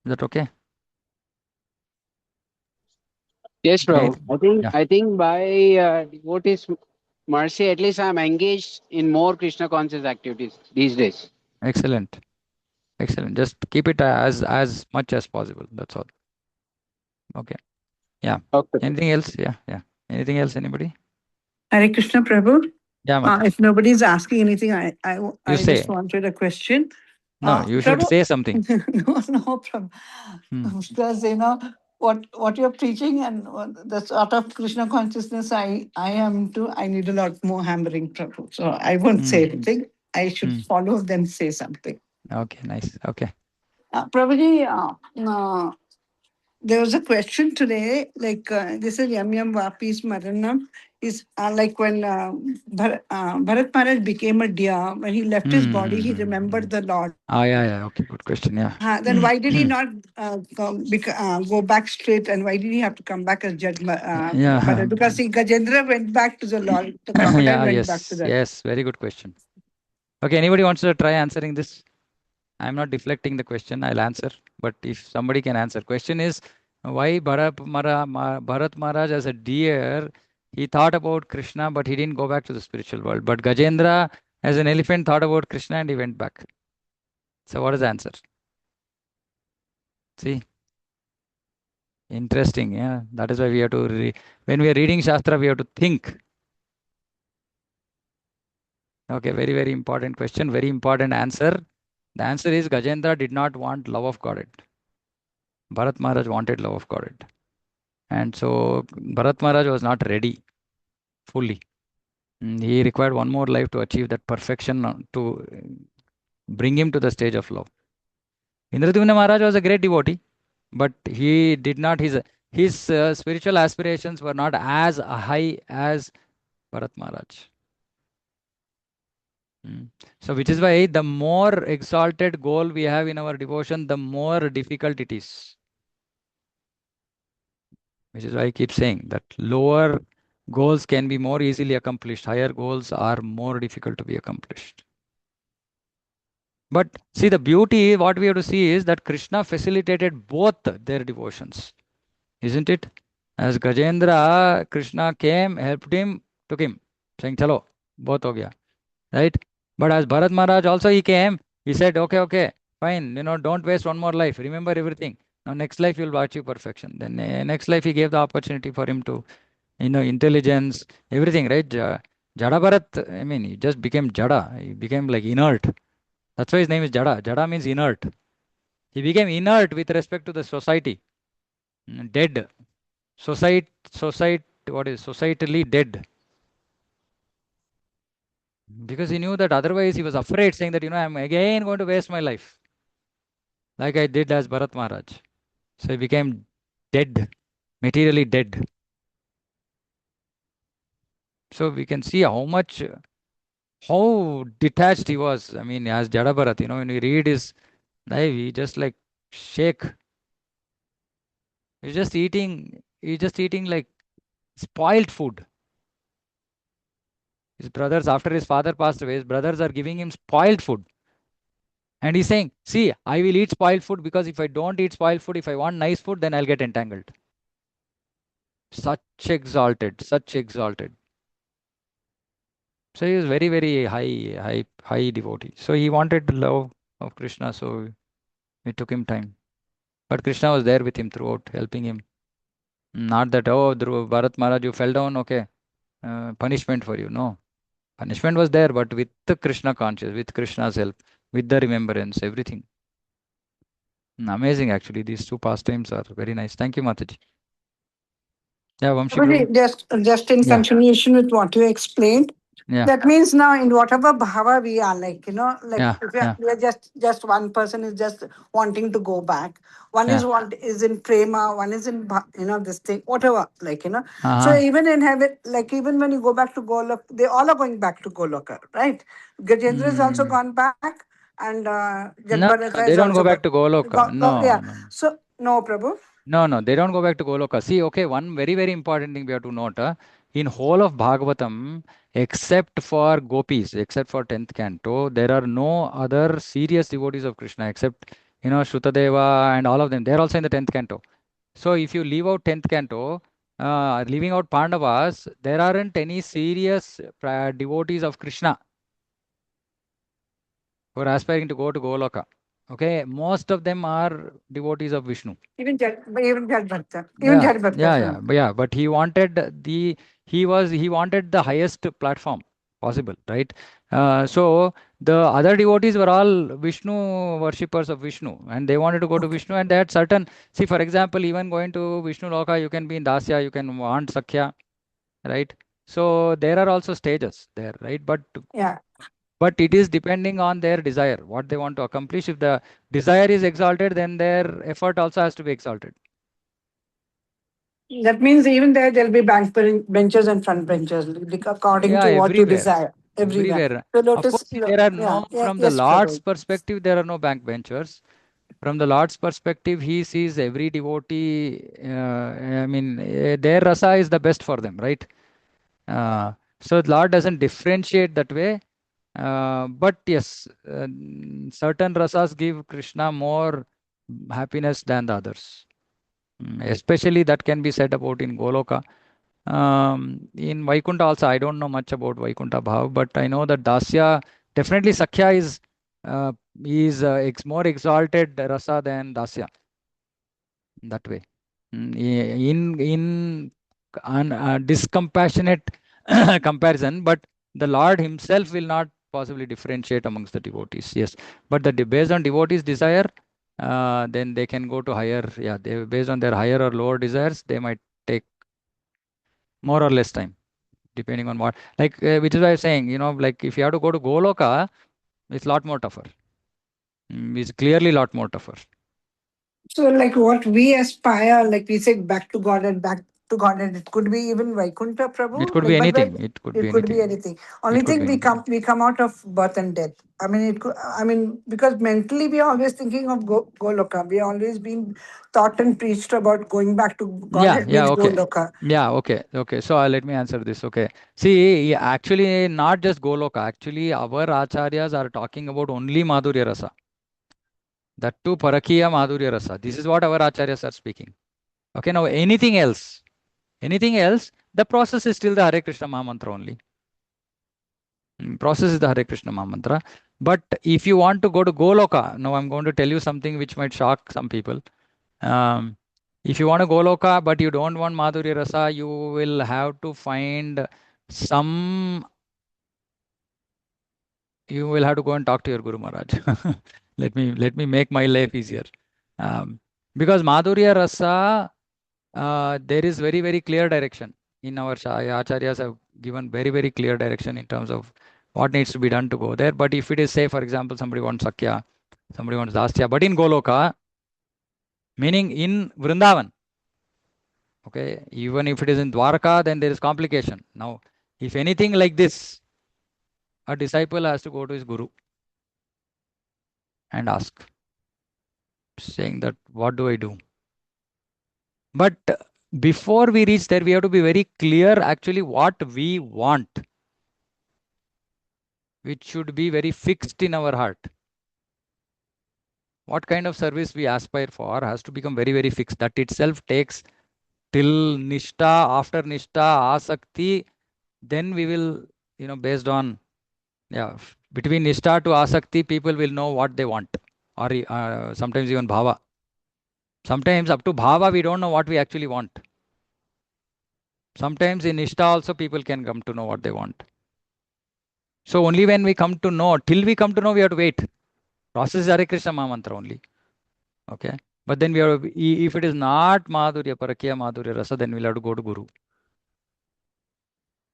Is that okay?
Yes, bro.
Anything?
I think
Yeah,
I think by devotees mercy, at least I'm engaged in more Krishna conscious activities these days.
excellent, excellent. Just keep it as much as possible. That's all. Okay. Yeah.
Okay.
Anything else? Yeah, yeah. Anything else? Anybody?
Hare Krishna Prabhu.
Yeah, Mata.
If nobody is asking anything,
You
I just
say.
wanted a question.
No, you should
Prabhu,
say something.
no problem.
Hmm.
Because what you're preaching and the sort of Krishna consciousness I am to, I need a lot more hammering, Prabhu. So I won't
Hmm.
say anything. I should
Hmm.
follow them say something.
Okay, nice. Okay.
Prabhuji, there was a question today, like this is Yam Yam Vapi's Maranam, is like when Bharat Maharaj became a deer, when he left his body, he remembered the Lord.
Yeah, yeah. Okay, good question. Yeah.
Then why did he not go back straight, and why did he have to come back as
Yeah.
Bharat? Because Gajendra went back to the Lord, the crocodile
Yeah,
went back to
yes,
that.
yes. Very good question. Okay, anybody wants to try answering this? I'm not deflecting the question. I'll answer. But if somebody can answer, question is why Bharat Maharaj as a deer, he thought about Krishna, but he didn't go back to the spiritual world. But Gajendra as an elephant thought about Krishna and he went back. So what is the answer? See, Interesting. Yeah. That is why we have to, when we are reading Shastra, we have to think. Okay. Very, very important question. Very important answer. The answer is Gajendra did not want love of God. Bharat Maharaj wanted love of God. And so Bharat Maharaj was not ready fully. He required one more life to achieve that perfection, to bring him to the stage of love. Indradyumna Maharaj was a great devotee, but he did not, his spiritual aspirations were not as high as Bharat Maharaj. So, which is why the more exalted goal we have in our devotion, the more difficult it is. Which is why I keep saying that lower goals can be more easily accomplished, higher goals are more difficult to be accomplished. But see, the beauty, what we have to see is that Krishna facilitated both their devotions, isn't it? As Gajendra, Krishna came, helped him, took him, saying, Chalo, both ho gaya, right? But as Bharat Maharaj also he came, he said, okay, okay, fine, don't waste one more life, remember everything. Now, next life you'll achieve perfection. Then, next life he gave the opportunity for him to, intelligence, everything, right? Jada Bharat, I mean, he just became Jada, he became like inert. That's why his name is Jada. Jada means inert. He became inert with respect to the society, dead. Society, what is societally dead? Because he knew that otherwise he was afraid, saying that, I'm again going to waste my life, like I did as Bharat Maharaj. So he became dead, materially dead. So we can see how detached he was. I mean, as Jada Bharat, when we read his life, he just like shake. He's just eating like spoiled food. His brothers, after his father passed away, his brothers are giving him spoiled food. And he's saying, see, I will eat spoiled food because if I don't eat spoiled food, if I want nice food, then I'll get entangled. Such exalted, such exalted. So he was very, very high devotee. So he wanted the love of Krishna, so it took him time. But Krishna was there with him throughout, helping him. Not that, oh, Dhruv, Bharat Maharaj, you fell down, okay, punishment for you. No. Punishment was there, but with the Krishna conscious, with Krishna's help, with the remembrance, everything. Amazing, actually. These two pastimes are very nice. Thank you, Mataji. Yeah, Vamshi Prabhu.
Prabhuji, just in
Yeah,
continuation with what you explained,
yeah,
that means now in whatever bhava we are, like, like
yeah,
if
yeah,
we are just one person is just wanting to go back, one is
yeah.
what is in prema, one is in this thing, whatever, like, so
Uh-huh.
even in heaven, like even when you go back to Golok, they all are going back to Goloka, right? Gajendra has also
Mm.
gone back, and
No,
Jadbharata
no,
is
they don't
also
go
gone.
back to Goloka. No,
Yeah.
no.
So no, Prabhu.
No, no, they don't go back to Goloka. See, okay, one very, very important thing we have to note, in whole of Bhagavatam, except for gopis, except for 10th canto, there are no other serious devotees of Krishna except, Shrutadeva and all of them. They're also in the 10th canto. So if you leave out 10th canto, leaving out Pandavas, there aren't any serious devotees of Krishna who are aspiring to go to Goloka. Okay, most of them are devotees of Vishnu.
Even Jadbharata, even
Yeah,
Jadbharata.
yeah, yeah, but he wanted the highest platform possible, right? So the other devotees were all Vishnu worshippers of Vishnu, and they wanted to go to
Okay.
Vishnu, and they had certain. See, for example, even going to Vishnu Loka, you can be in Dasya, you can want Sakhya, right? So there are also stages there, right?
Yeah.
But it is depending on their desire, what they want to accomplish. If the desire is exalted, then their effort also has to be exalted.
That means even there'll be benches and front benches, like according
Yeah,
to what you
everywhere.
desire, everywhere.
Everywhere.
So
Of
lotus,
course, see, there are
yeah,
no,
yeah,
from the
yes,
Lord's
Prabhu.
perspective, there are no backbenchers. From the Lord's perspective, he sees every devotee. I mean, their rasa is the best for them, right? So the Lord doesn't differentiate that way. But yes, certain rasas give Krishna more happiness than the others. Especially that can be said about in Goloka. In Vaikuntha also, I don't know much about Vaikuntha Bhav, but I know that Dasya, definitely Sakhya uh, is more exalted rasa than Dasya, that way. in discompassionate comparison, but the Lord himself will not possibly differentiate amongst the devotees. Yes, but based on devotees' desire, then they can go to higher. Yeah, they based on their higher or lower desires, they might take more or less time, depending on what. Like, which is why I'm saying, like if you have to go to Goloka, it's a lot more tougher. It's clearly a lot more tougher.
So, like what we aspire, like we said, back to God and back to God, and it could be even Vaikuntha,
It
Prabhu.
could be
Like, but
anything. It could be
it could be
anything.
anything. Only
It could be
thing
anything.
we come out of birth and death. I mean, it could. I mean, because mentally we are always thinking of Goloka. We are always been taught and preached about going back to
Yeah,
Godhead
yeah,
means
okay.
Goloka.
Yeah, okay, okay. So let me answer this. Okay. See, actually, not just Goloka. Actually, our acharyas are talking about only Madhurya Rasa. That too, Parakiya Madhurya Rasa. This is what our acharyas are speaking. Okay, now anything else, the process is still the Hare Krishna Mahamantra only. Process is the Hare Krishna Mahamantra. But if you want to go to Goloka, now I'm going to tell you something which might shock some people. Um, if you want to Goloka, but you don't want Madhurya Rasa, you will have to find some, you will have to go and talk to your Guru Maharaj. let me make my life easier. Um, because Madhurya Rasa, there is very, very clear direction. In our acharyas have given very, very clear direction in terms of what needs to be done to go there. But if it is, say, for example, somebody wants Sakya, somebody wants Dasya, but in Goloka, meaning in Vrindavan, okay, even if it is in Dwarka, then there is complication. Now, if anything like this, a disciple has to go to his Guru and ask, saying that, what do I do? But before we reach there, we have to be very clear actually what we want, which should be very fixed in our heart. What kind of service we aspire for has to become very, very fixed. That itself takes till Nishta, after Nishta, Asakti, then we will, based on, yeah, between Nishta to Asakti, people will know what they want, or sometimes even Bhava. Sometimes up to Bhava, we don't know what we actually want. Sometimes in Nishta also, people can come to know what they want. So only when we come to know, till we come to know, we have to wait. Process is Hare Krishna Mahamantra only. Okay. But then we have, if it is not Madhurya, Parakya Madhurya Rasa, then we'll have to go to Guru.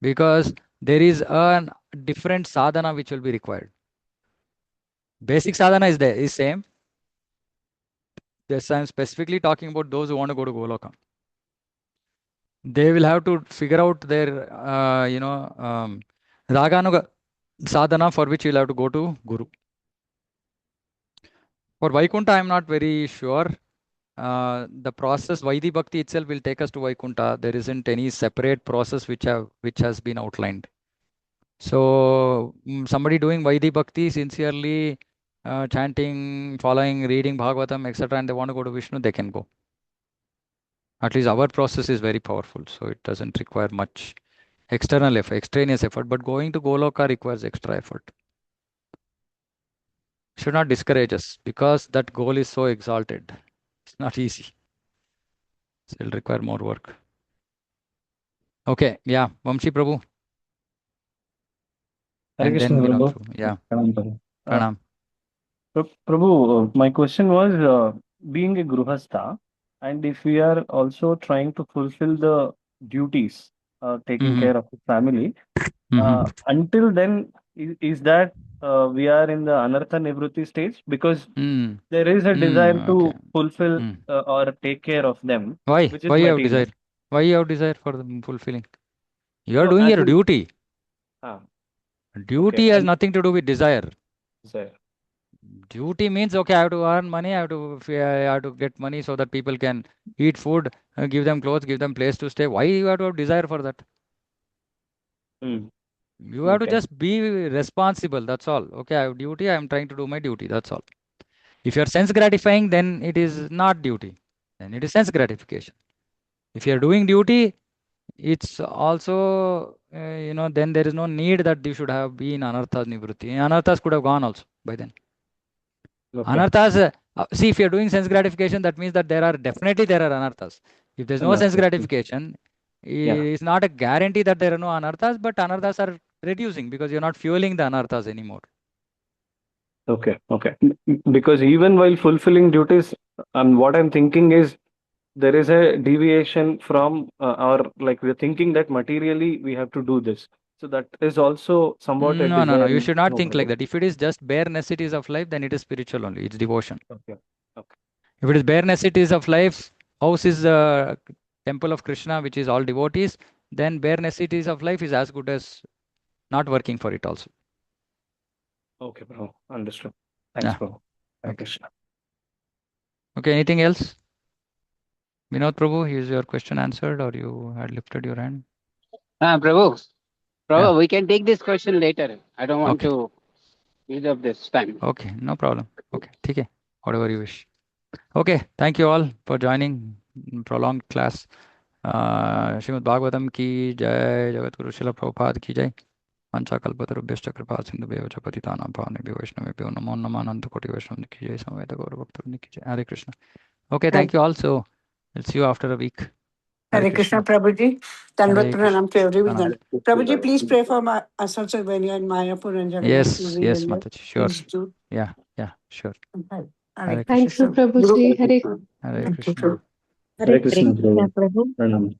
Because there is a different sadhana which will be required. Basic sadhana is there, is same. Yes, I'm specifically talking about those who want to go to Goloka. They will have to figure out their, Raganuga sadhana, for which you'll have to go to Guru. For Vaikuntha, I'm not very sure. The process, Vaidhi Bhakti itself will take us to Vaikuntha. There isn't any separate process which has been outlined. So somebody doing Vaidhi Bhakti sincerely, chanting, following, reading Bhagavatam, etc., and they want to go to Vishnu, they can go. At least our process is very powerful, so it doesn't require much external effort, extraneous effort. But going to Goloka requires extra effort. Should not discourage us because that goal is so exalted. It's not easy. So it'll require more work. Okay, yeah, Vamshi Prabhu,
Hare
and
Krishna,
then Vinod
Prabhu.
Prabhu. Yeah,
Pranam, Prabhu.
Pranam.
Prabhu, my question was being a Gruhastha, and if we are also trying to fulfill the duties, taking
Mm-hmm.
care of the family,
Mm-hmm.
until then, is that we are in the Anartha Nivrutti stage? Because
Mm.
there is a desire
Okay.
to fulfill
Mm.
or take care of them,
Why?
which
Why
is
you have desire?
material.
Why you have desire for the fulfilling? You are
No,
doing
as
your
in,
duty.
ah, okay,
Duty has nothing to do with desire.
desire.
Duty means, okay, I have to earn money, I have to get money so that people can eat food, give them clothes, give them place to stay. Why you have to have desire for that?
Mm,
You have to
okay,
just be responsible. That's all. Okay, I have duty. I am trying to do my duty. That's all. If you are sense gratifying, then it is not duty. Then it is sense gratification. If you are doing duty, it's also, then there is no need that you should have been anarthas nivrutti. Anarthas could have gone also by then.
okay.
Anarthas, see, if you're doing sense gratification, that means that there are anarthas. If there's no sense
Understood.
gratification,
Yeah.
it's not a guarantee that there are no anarthas, but anarthas are reducing because you're not fueling the anarthas anymore.
Okay. Okay. Because even while fulfilling duties, and what I'm thinking is there is a deviation from our, like, we're thinking that materially we have to do this. So that is also somewhat a
No, no, no.
desire.
You should not
No,
think like
Prabhu.
that. If it is just bare necessities of life, then it is spiritual only. It's devotion.
Okay. Okay.
If it is bare necessities of life, house is the temple of Krishna, which is all devotees, then bare necessities of life is as good as not working for it also.
Okay, bro. Understood. Thanks,
Yeah.
bro. Hare
Okay.
Krishna.
Okay. Anything else? Vinod Prabhu, is your question answered or you had lifted your hand?
Prabhu,
Yeah.
we can take this question later. I don't want
Okay.
to use up this time.
Okay. No problem. Okay. Okay. Whatever you wish. Okay. Thank you all for joining prolonged class. Shrimad Bhagavatam की जय, जगत गुरु शिल प्रभुपाद की जय। पंचाकल्पतरुभ्यश्च कृपा सिंधुभ्यो च पतितानां पावनेभ्यो वैष्णवेभ्यो नमो नमः अनंत कोटि वैष्णव की जय समवेत गौर भक्तवृंद की जय। हरे Krishna. Okay, thank you all. So we'll see you after a week. Hare
Hare Krishna,
Krishna.
Prabhuji. Tanvat
Hare Krishna.
Pranam to everyone.
Hare Krishna,
Prabhuji, please
Prabhu.
pray for us also when you're in Mayapur and Jagannath
Yes,
Puri
yes,
when you're.
Mataji. Sure.
Please do.
Yeah, yeah, sure.
Hare
Hare
Krishna.
Krishna.
Thank you, Prabhuji. Hare
Hare
Thank you.
Krishna.
Hare
Hare
Krishna,
Krishna,
bro.
Prabhu.
Pranam.